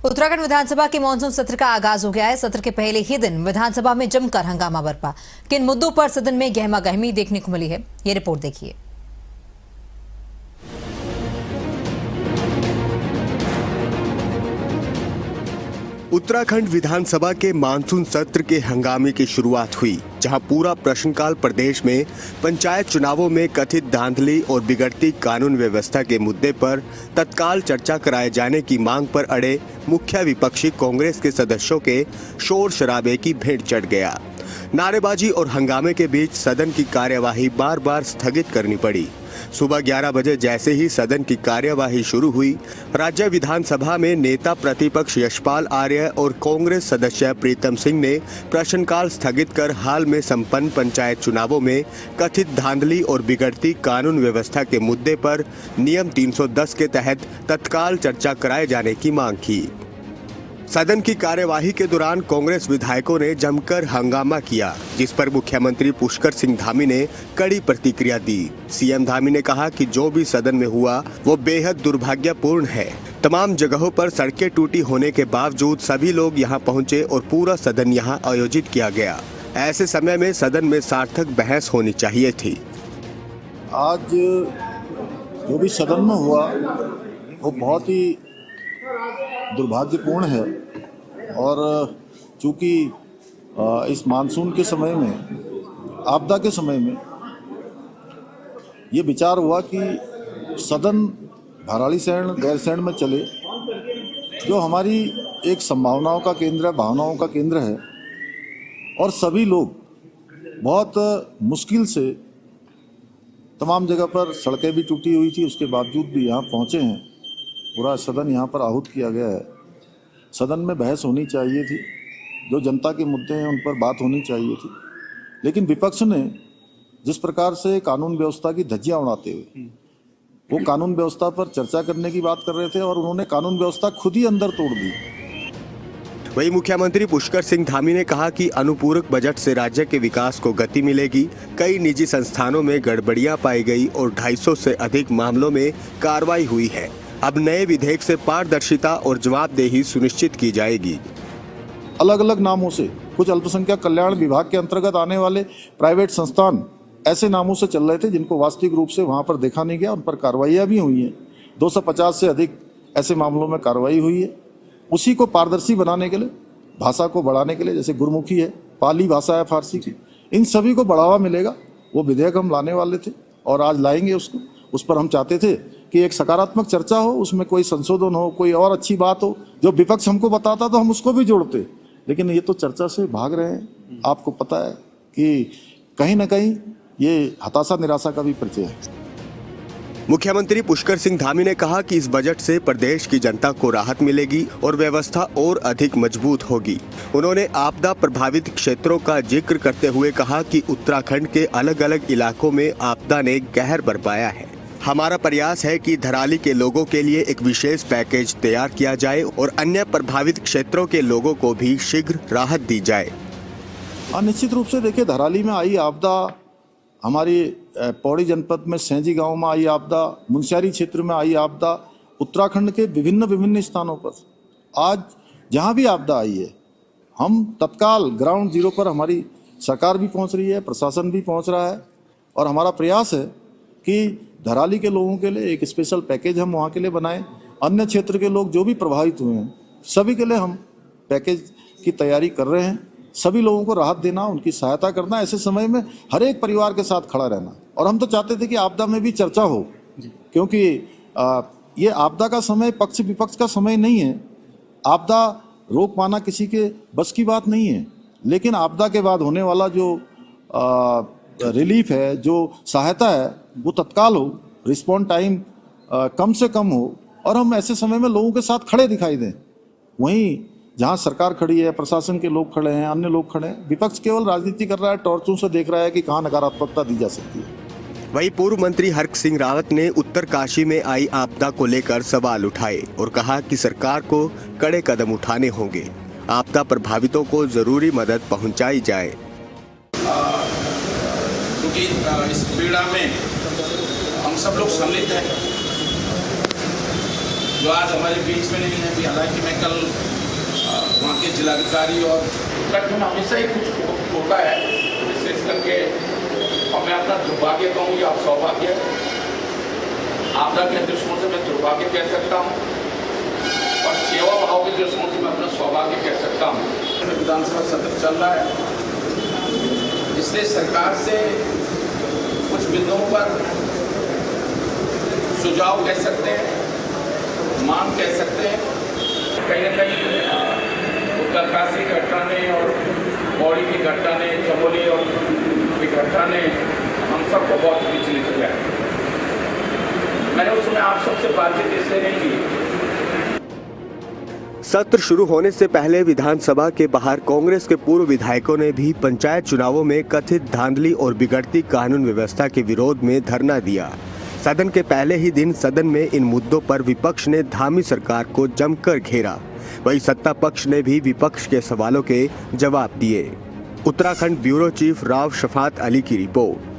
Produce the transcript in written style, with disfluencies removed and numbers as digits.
उत्तराखंड विधानसभा के मानसून सत्र का आगाज हो गया है। सत्र के पहले ही दिन विधानसभा में जमकर हंगामा बरपा। किन मुद्दों पर सदन में गहमा गहमी देखने को मिली है, ये रिपोर्ट देखिए। उत्तराखंड विधानसभा के मानसून सत्र के हंगामे की शुरुआत हुई, जहां पूरा प्रश्नकाल प्रदेश में पंचायत चुनावों में कथित धांधली और बिगड़ती कानून व्यवस्था के मुद्दे पर तत्काल चर्चा कराए जाने की मांग पर अड़े मुख्य विपक्षी कांग्रेस के सदस्यों के शोर शराबे की भेंट चढ़ गया। नारेबाजी और हंगामे के बीच सदन की कार्यवाही बार बार स्थगित करनी पड़ी। सुबह 11 बजे जैसे ही सदन की कार्यवाही शुरू हुई, राज्य विधानसभा में नेता प्रतिपक्ष यशपाल आर्य और कांग्रेस सदस्य प्रीतम सिंह ने प्रश्नकाल स्थगित कर हाल में संपन्न पंचायत चुनावों में कथित धांधली और बिगड़ती कानून व्यवस्था के मुद्दे पर नियम 310 के तहत तत्काल चर्चा कराए जाने की मांग की। सदन की कार्यवाही के दौरान कांग्रेस विधायकों ने जमकर हंगामा किया, जिस पर मुख्यमंत्री पुष्कर सिंह धामी ने कड़ी प्रतिक्रिया दी। सीएम धामी ने कहा कि जो भी सदन में हुआ वो बेहद दुर्भाग्यपूर्ण है। तमाम जगहों पर सड़कें टूटी होने के बावजूद सभी लोग यहां पहुंचे और पूरा सदन यहां आयोजित किया गया। ऐसे समय में सदन में सार्थक बहस होनी चाहिए थी। आज जो भी सदन में हुआ वो बहुत ही दुर्भाग्यपूर्ण है और चूंकि इस मानसून के समय में, आपदा के समय में ये विचार हुआ कि सदन भराड़ीसैंण गैरसैंण में चले, जो हमारी एक संभावनाओं का केंद्र है, भावनाओं का केंद्र है, और सभी लोग बहुत मुश्किल से, तमाम जगह पर सड़कें भी टूटी हुई थी, उसके बावजूद भी यहाँ पहुँचे हैं। पूरा सदन यहाँ पर आहूत किया गया है। सदन में बहस होनी चाहिए थी, जो जनता के मुद्दे हैं उन पर बात होनी चाहिए थी, लेकिन विपक्ष ने जिस प्रकार से कानून व्यवस्था की धज्जियां उड़ाते हुए वो कानून व्यवस्था पर चर्चा करने की बात कर रहे थे और उन्होंने कानून व्यवस्था खुद ही अंदर तोड़ दी। वहीं मुख्यमंत्री पुष्कर सिंह धामी ने कहा कि अनुपूरक बजट से राज्य के विकास को गति मिलेगी। कई निजी संस्थानों में गड़बड़ियां पाई गई और 250 से अधिक मामलों में कार्रवाई हुई है। अब नए विधेयक से पारदर्शिता और जवाबदेही सुनिश्चित की जाएगी। अलग अलग नामों से कुछ अल्पसंख्यक कल्याण विभाग के अंतर्गत आने वाले प्राइवेट संस्थान ऐसे नामों से चल रहे थे जिनको वास्तविक रूप से वहां पर देखा नहीं गया। उन पर कार्रवाइयां भी हुई हैं। 250 से अधिक ऐसे मामलों में कार्रवाई हुई है। उसी को पारदर्शी बनाने के लिए, भाषा को बढ़ाने के लिए, जैसे गुरमुखी है, पाली भाषा है फारसी की, इन सभी को बढ़ावा मिलेगा। वो विधेयक हम लाने वाले थे और आज लाएंगे उसको। उस पर हम चाहते थे कि एक सकारात्मक चर्चा हो, उसमें कोई संशोधन हो, कोई और अच्छी बात हो। जो विपक्ष हमको बताता तो हम उसको भी जोड़ते, लेकिन ये तो चर्चा से भाग रहे हैं। आपको पता है कि कहीं ना कहीं ये हताशा निराशा का भी परिचय है। मुख्यमंत्री पुष्कर सिंह धामी ने कहा कि इस बजट से प्रदेश की जनता को राहत मिलेगी और व्यवस्था और अधिक मजबूत होगी। उन्होंने आपदा प्रभावित क्षेत्रों का जिक्र करते हुए कहा कि उत्तराखंड के अलग अलग इलाकों में आपदा ने कहर बरपाया है। हमारा प्रयास है कि धराली के लोगों के लिए एक विशेष पैकेज तैयार किया जाए और अन्य प्रभावित क्षेत्रों के लोगों को भी शीघ्र राहत दी जाए। निश्चित रूप से देखिए, धराली में आई आपदा, हमारी पौड़ी जनपद में सेंजी गांव में आई आपदा, मुनस्यारी क्षेत्र में आई आपदा, उत्तराखंड के विभिन्न स्थानों पर आज जहां भी आपदा आई है, हम तत्काल ग्राउंड जीरो पर हमारी सरकार भी पहुंच रही है, प्रशासन भी पहुंच रहा है और हमारा प्रयास है कि धराली के लोगों के लिए एक स्पेशल पैकेज हम वहाँ के लिए बनाएं। अन्य क्षेत्र के लोग जो भी प्रभावित हुए हैं, सभी के लिए हम पैकेज की तैयारी कर रहे हैं। सभी लोगों को राहत देना, उनकी सहायता करना, ऐसे समय में हर एक परिवार के साथ खड़ा रहना। और हम तो चाहते थे कि आपदा में भी चर्चा हो, क्योंकि ये आपदा का समय पक्ष विपक्ष का समय नहीं है। आपदा रोक पाना किसी के बस की बात नहीं है, लेकिन आपदा के बाद होने वाला जो रिलीफ है, जो सहायता है, वो तत्काल हो, रिस्पॉन्ड टाइम कम से कम हो और हम ऐसे समय में लोगों के साथ खड़े दिखाई दें। वहीं जहां सरकार खड़ी है, प्रशासन के लोग खड़े हैं, अन्य लोग खड़े हैं, विपक्ष केवल राजनीति कर रहा है, टॉर्चों से देख रहा है कि कहां नकारात्मकता दी जा सकती है। वहीं पूर्व मंत्री हर्क सिंह रावत ने उत्तरकाशी में आई आपदा को लेकर सवाल उठाए और कहा कि सरकार को कड़े कदम उठाने होंगे। आपदा प्रभावितों को जरूरी मदद पहुंचाई जाए। क्योंकि इस पीड़ा में हम सब लोग सम्मिलित हैं। जो आज हमारे बीच में नहीं है अभी। हालांकि मैं कल वहाँ के जिलाधिकारी और उत्तराखंड हमेशा ही कुछ होता है, विशेष करके, और मैं अपना दुर्भाग्य कहूँ या सौभाग्य, आपदा के दृष्टिकोण से मैं दुर्भाग्य कह सकता हूँ और सेवा भाव के दृष्टिकोण से मैं अपना सौभाग्य कह सकता हूँ। विधानसभा सत्र चल रहा है, इसलिए सरकार से कुछ बिंदुओं पर सुझाव कह सकते हैं, मांग कह सकते हैं। कहीं न कहीं उत्तरकाशी की घटना ने और पौड़ी की घटना ने, चमोली और की घटना ने हम सबको बहुत विचलित किया है। मैंने उस समय आप सबसे बातचीत इसलिए नहीं की। सत्र शुरू होने से पहले विधानसभा के बाहर कांग्रेस के पूर्व विधायकों ने भी पंचायत चुनावों में कथित धांधली और बिगड़ती कानून व्यवस्था के विरोध में धरना दिया। सदन के पहले ही दिन सदन में इन मुद्दों पर विपक्ष ने धामी सरकार को जमकर घेरा। वहीं सत्ता पक्ष ने भी विपक्ष के सवालों के जवाब दिए। उत्तराखंड ब्यूरो चीफ राव शफात अली की रिपोर्ट।